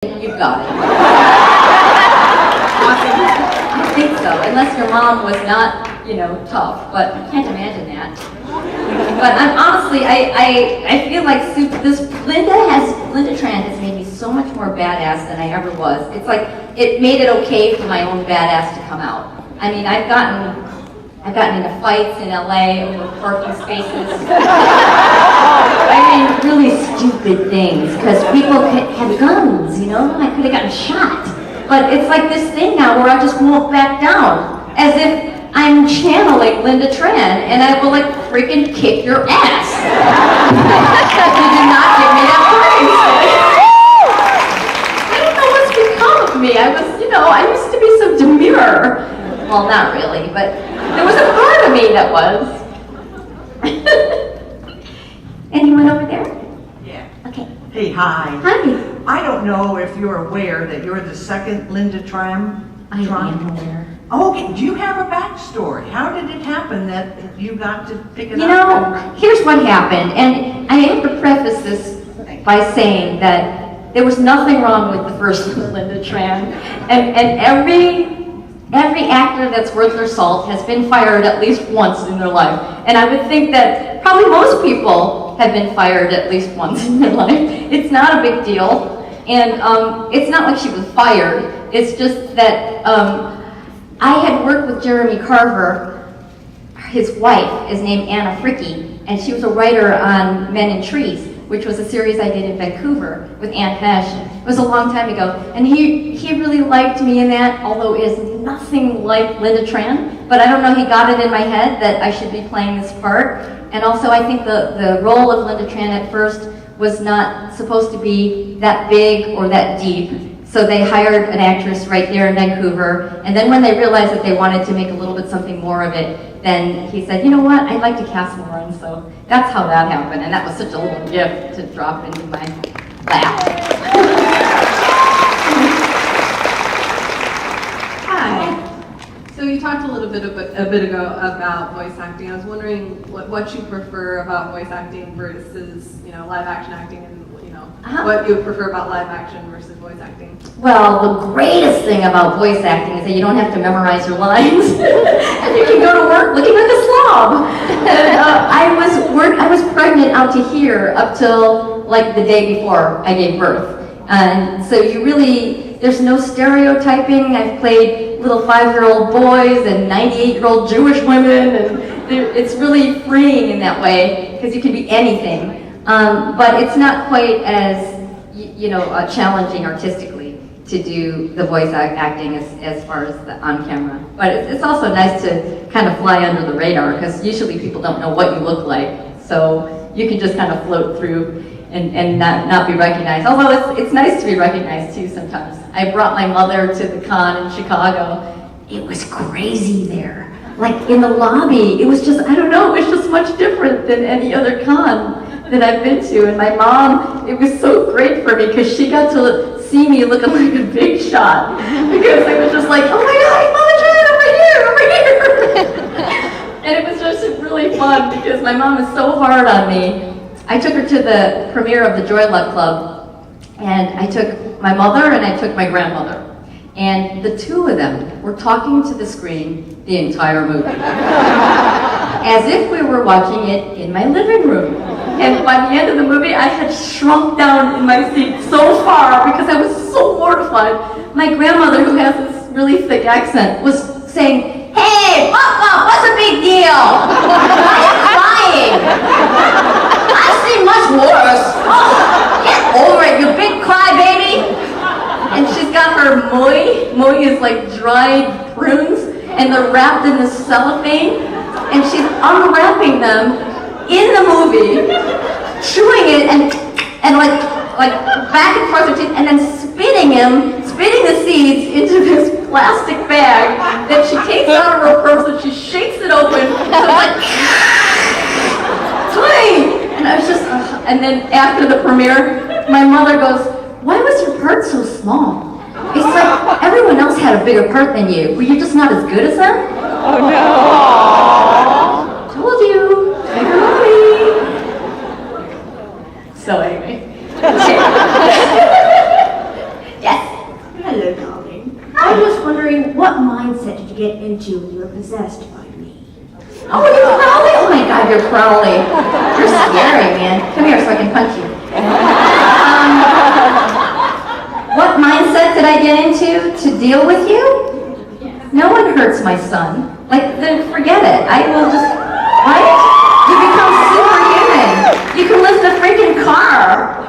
you've got it. I think so, unless your mom was not, tough, but I can't imagine that. But I'm honestly, I feel like Linda Tran has made me so much more badass than I ever was. It's like, it made it okay for my own badass to come out. I mean, I've gotten into fights in LA over parking spaces. I mean, really stupid things, because people have guns, I could have gotten shot. But it's like this thing now where I just won't back down, as if I'm channeling Linda Tran, and I will freaking kick your ass. You did not give me that parking space. I don't know what's become of me. I used to be so demure. Well, not really, but there was a part of me that was. Anyone over there? Yeah. Okay. Hey, hi. Hi. I don't know if you're aware that you're the second Linda Tran. I am aware. Okay, do you have a backstory? How did it happen that you got to pick it up? Here's what happened, and I have to preface this by saying that there was nothing wrong with the first Linda Tran, and every actor that's worth their salt has been fired at least once in their life. And I would think that probably most people have been fired at least once in their life. It's not a big deal. And it's not like she was fired. It's just that I had worked with Jeremy Carver. His wife is named Anna Fricke, and she was a writer on Men in Trees, which was a series I did in Vancouver with Ann Hesh. It was a long time ago. And he really liked me in that, although it is nothing like Linda Tran. But I don't know, he got it in my head that I should be playing this part. And also I think the role of Linda Tran at first was not supposed to be that big or that deep. So they hired an actress right there in Vancouver. And then when they realized that they wanted to make a little bit something more of it, then he said, you know what, I'd like to cast more. And so that's how that happened. And that was such a little gift to drop into my lap. Hi. So you talked a little bit a bit ago about voice acting. I was wondering what you prefer about voice acting versus live action acting, and what you would prefer about live action versus voice acting. Well, the greatest thing about voice acting is that you don't have to memorize your lines, and you can go to work looking like a slob. And, I was pregnant out to here up till the day before I gave birth. And so there's no stereotyping. I've played little 5-year-old boys and 98-year-old Jewish women, and it's really freeing in that way, because you can be anything. But it's not quite as, challenging artistically to do the voice acting as far as the on camera. But it's also nice to kind of fly under the radar, because usually people don't know what you look like. So you can just kind of float through and not be recognized. Although it's nice to be recognized too sometimes. I brought my mother to the con in Chicago. It was crazy there. In the lobby, it was just, I don't know, it was just much different than any other con that I've been to. And my mom, it was so great for me, because she got to see me looking like a big shot, because it was just like, oh my God, Mama Jan, over here. And it was just really fun, because my mom is so hard on me. I took her to the premiere of the Joy Luck Club, and I took my mother and I took my grandmother. And the two of them were talking to the screen the entire movie, as if we were watching it in my living room. And by the end of the movie, I had shrunk down in my seat so far because I was so mortified. My grandmother, who has this really thick accent, was saying, "Hey, what's the big deal? Why are you crying? I've seen much worse. Oh, get over it, you big crybaby." And she's got her moi. Moi is like dried prunes, and they're wrapped in this cellophane, and she's unwrapping them in the movie, chewing it and like back and forth, and then spitting the seeds into this plastic bag that she takes out of her purse, and she shakes it open. So it's swing! And I was just, and then after the premiere, my mother goes, "Why was your part so small? It's like everyone else had a bigger part than you. Were you just not as good as them?" Oh no! Told you. Bigger movie. So anyway. mindset did you get into when you were possessed by me? Oh, you're Crowley? Oh my God, you're Crowley. You're scary, man. Come here so I can punch you. What mindset did I get into to deal with you? No one hurts my son. Like, then forget it. I will just, right? You become superhuman. You can lift a freaking car.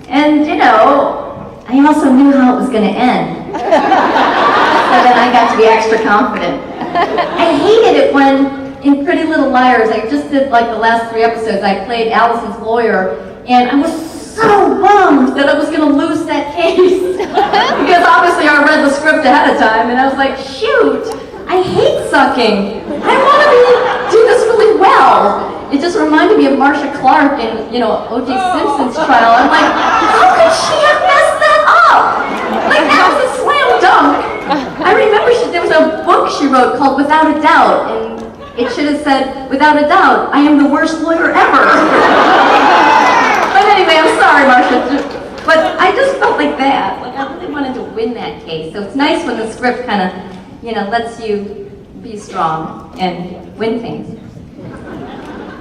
And, you know, I also knew how it was going to end. So then I got to be extra confident. I hated it when, in Pretty Little Liars, I just did like the last 3 episodes, I played Allison's lawyer, and I was so bummed that I was going to lose that case. Because obviously I read the script ahead of time, and I was like, shoot, I hate sucking. I want to do this really well. It just reminded me of Marcia Clark in, you know, O.J. Simpson's trial. I'm like, how could she have messed that up? Like, that was a slam dunk. I remember there was a book she wrote called Without a Doubt, and it should have said, without a doubt, I am the worst lawyer ever. But anyway, I'm sorry, Marcia. But I just felt like that. Like, I really wanted to win that case. So it's nice when the script kind of, you know, lets you be strong and win things.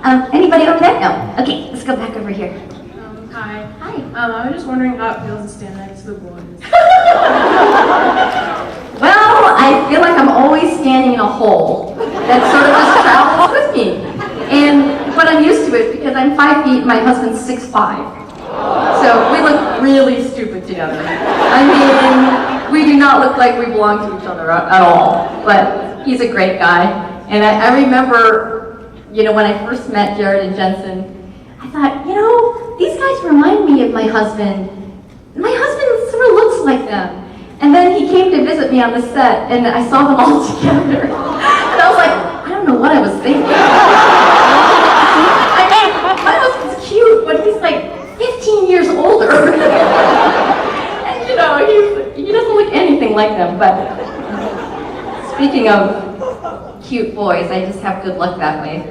Anybody okay? No. Okay, let's go back over here. Hi. Hi. I was just wondering how it feels to stand next to the boys. Well, I feel like I'm always standing in a hole that sort of just travels with me. But I'm used to it because I'm 5 feet and my husband's 6'5". So we look really stupid together. I mean, we do not look like we belong to each other at all. But he's a great guy. And I remember, you know, when I first met Jared and Jensen, I thought, you know, these guys remind me of my husband. My husband sort of looks like them. And then he came to visit me on the set, and I saw them all together. And I was like, I don't know what I was thinking. I mean, my husband's cute, but he's like 15 years older. And you know, he doesn't look anything like them. But speaking of cute boys, I just have good luck that way.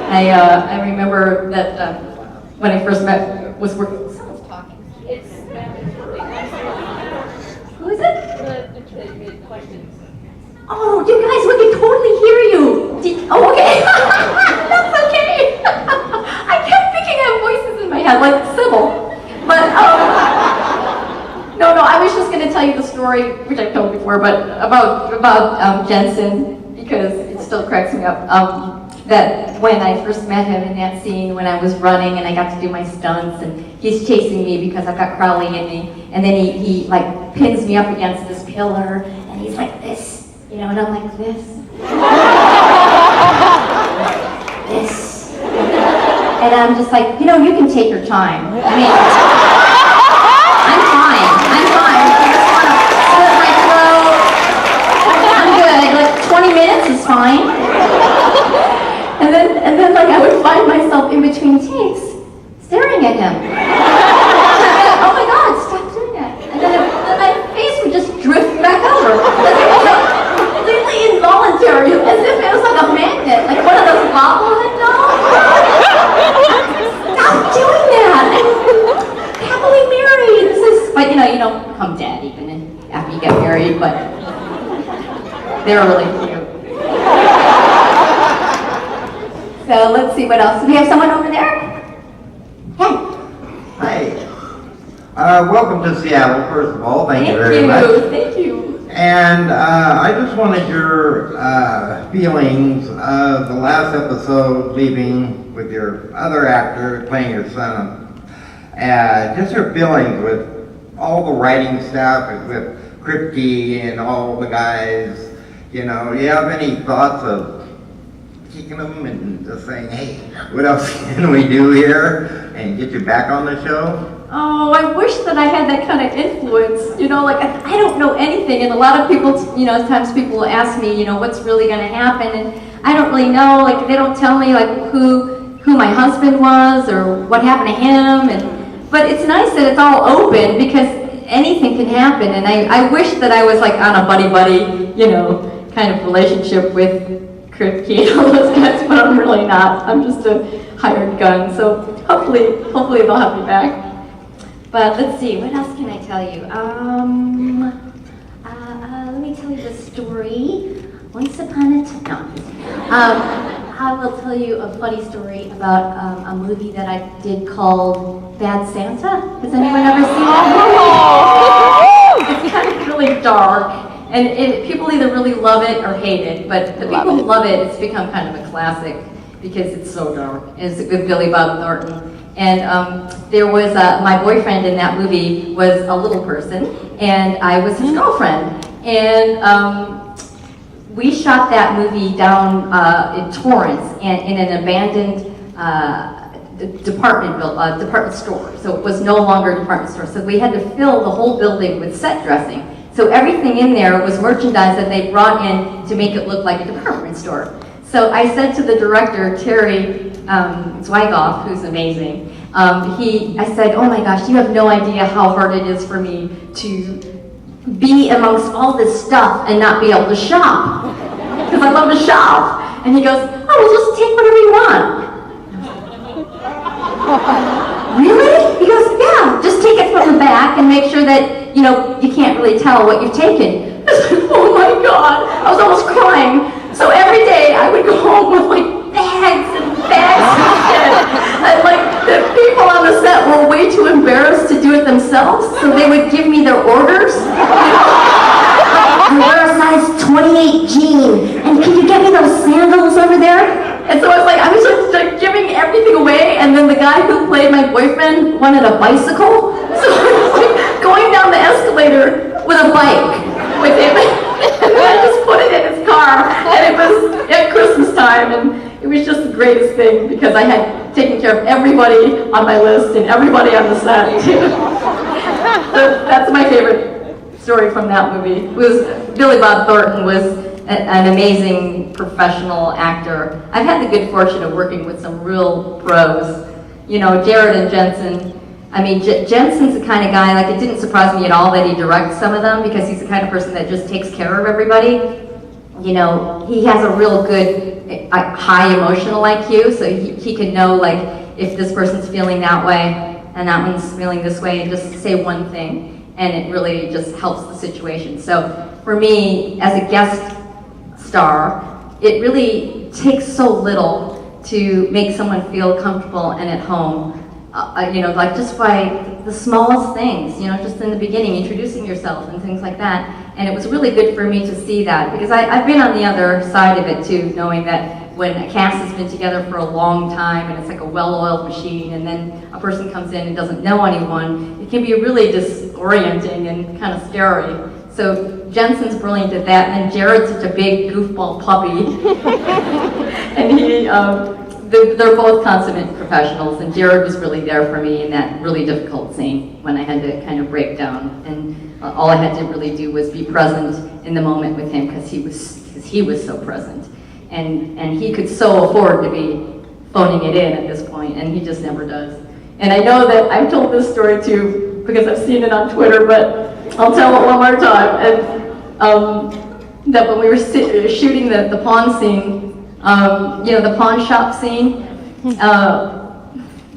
I remember that when I first was working. Someone's talking. Who is it? Oh, you guys, we can totally hear you. Oh, okay. That's okay. I kept thinking I have voices in my head, like Sybil. But, no, I was just going to tell you the story, which I've told before, but about Jensen, because it still cracks me up. That when I first met him in that scene when I was running and I got to do my stunts and he's chasing me because I've got Crowley in me, and then he like pins me up against this pillar and he's like this, you know, and I'm like this. This. And I'm just like, you know, you can take your time. I mean, I'm fine. I just want to slit my throat. I'm good. Like 20 minutes is fine. And then like I would find myself in between takes, staring at him. Oh my God, stop doing that. And then my face would just drift back over. Like it was like completely involuntary, as if it was like a magnet, like one of those bobblehead dolls. Stop doing that. I'm happily married. But you know, you don't become dead even after you get married, but they're really cute. So let's see what else. Do we have someone over there? Hey. Hi. Welcome to Seattle, first of all. Thank you very much. Thank you. And I just wanted your feelings of the last episode, leaving with your other actor playing your son. Just your feelings with all the writing stuff, with Kripke and all the guys. You know, do you have any thoughts of kicking them and just saying, hey, what else can we do here and get you back on the show? Oh, I wish that I had that kind of influence. You know, like I don't know anything, and a lot of people, you know, times people will ask me, you know, what's really going to happen, and I don't really know. Like they don't tell me like who my husband was or what happened to him, but it's nice that it's all open because anything can happen, and I wish that I was like on a buddy, you know, kind of relationship with Kripke and all those guys, but I'm really not. I'm just a hired gun, so hopefully they'll have me back. But let's see, what else can I tell you? Let me tell you the story. Once upon a time. No. I will tell you a funny story about a movie that I did called Bad Santa. Has anyone ever seen that movie? It's kind of really dark, and people either really love it or hate it, but the people who love it, it's become kind of a classic because it's so dark. It's with Billy Bob Thornton. And there was, my boyfriend in that movie was a little person, and I was his girlfriend. And we shot that movie down in Torrance and in an abandoned department store. So it was no longer a department store. So we had to fill the whole building with set dressing. So everything in there was merchandise that they brought in to make it look like a department store. So I said to the director, Terry Zweigoff, who's amazing, I said, oh my gosh, you have no idea how hard it is for me to be amongst all this stuff and not be able to shop. Because I love to shop. And he goes, oh, well, just take whatever you want. Really? He goes, yeah, just take it from the back and make sure that, you can't really tell what you've taken. I was like, oh my God. I was almost crying. So every day I would go home with like bags and bags of shit. And like the people on the set were way too embarrassed to do it themselves, so they would give me their orders. I wear a size 28 jean, and can you get me those sandals over there? And so I was just like giving everything away, and then the guy who played my boyfriend wanted a bicycle, so I was like going down the escalator with a bike with him. And I just put it in his car, and it was at Christmas time, and it was just the greatest thing because I had taken care of everybody on my list and everybody on the set. So that's my favorite story from that movie. Billy Bob Thornton was an amazing professional actor. I've had the good fortune of working with some real pros. Jared and Jensen. I mean, Jensen's the kind of guy, like it didn't surprise me at all that he directs some of them because he's the kind of person that just takes care of everybody. He has a real good, high emotional IQ, so he can know like if this person's feeling that way and that one's feeling this way and just say one thing and it really just helps the situation. So for me, as a guest star, it really takes so little to make someone feel comfortable and at home. Like just by the smallest things, just in the beginning, introducing yourself and things like that. And it was really good for me to see that because I've been on the other side of it too, knowing that when a cast has been together for a long time and it's like a well-oiled machine and then a person comes in and doesn't know anyone, it can be really disorienting and kind of scary. So Jensen's brilliant at that, and then Jared's such a big goofball puppy. And they're both consummate professionals, and Jared was really there for me in that really difficult scene when I had to kind of break down, and all I had to really do was be present in the moment with him because he was so present, and he could so afford to be phoning it in at this point, and he just never does. And I know that I've told this story too because I've seen it on Twitter, but I'll tell it one more time. And that when we were shooting the pawn scene. The pawn shop scene.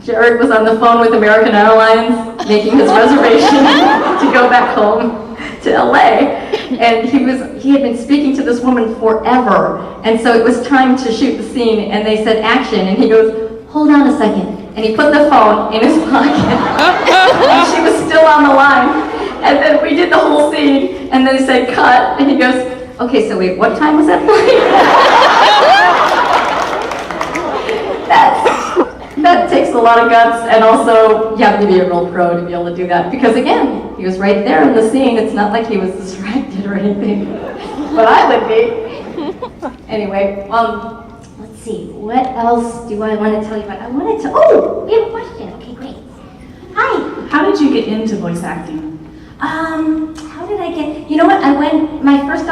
Jared was on the phone with American Airlines making his reservation to go back home to LA. And he had been speaking to this woman forever. And so it was time to shoot the scene and they said action and he goes, hold on a second. And he put the phone in his pocket. And she was still on the line. And then we did the whole scene and then he said cut and he goes, okay, so wait, what time was that flight? That takes a lot of guts, and also you have to be a real pro to be able to do that. Because again, he was right there in the scene. It's not like he was distracted or anything, but I would be. Anyway, let's see. What else do I want to tell you about? We have a question. Okay, great. Hi. How did you get into voice acting? How did I get? You know what? My first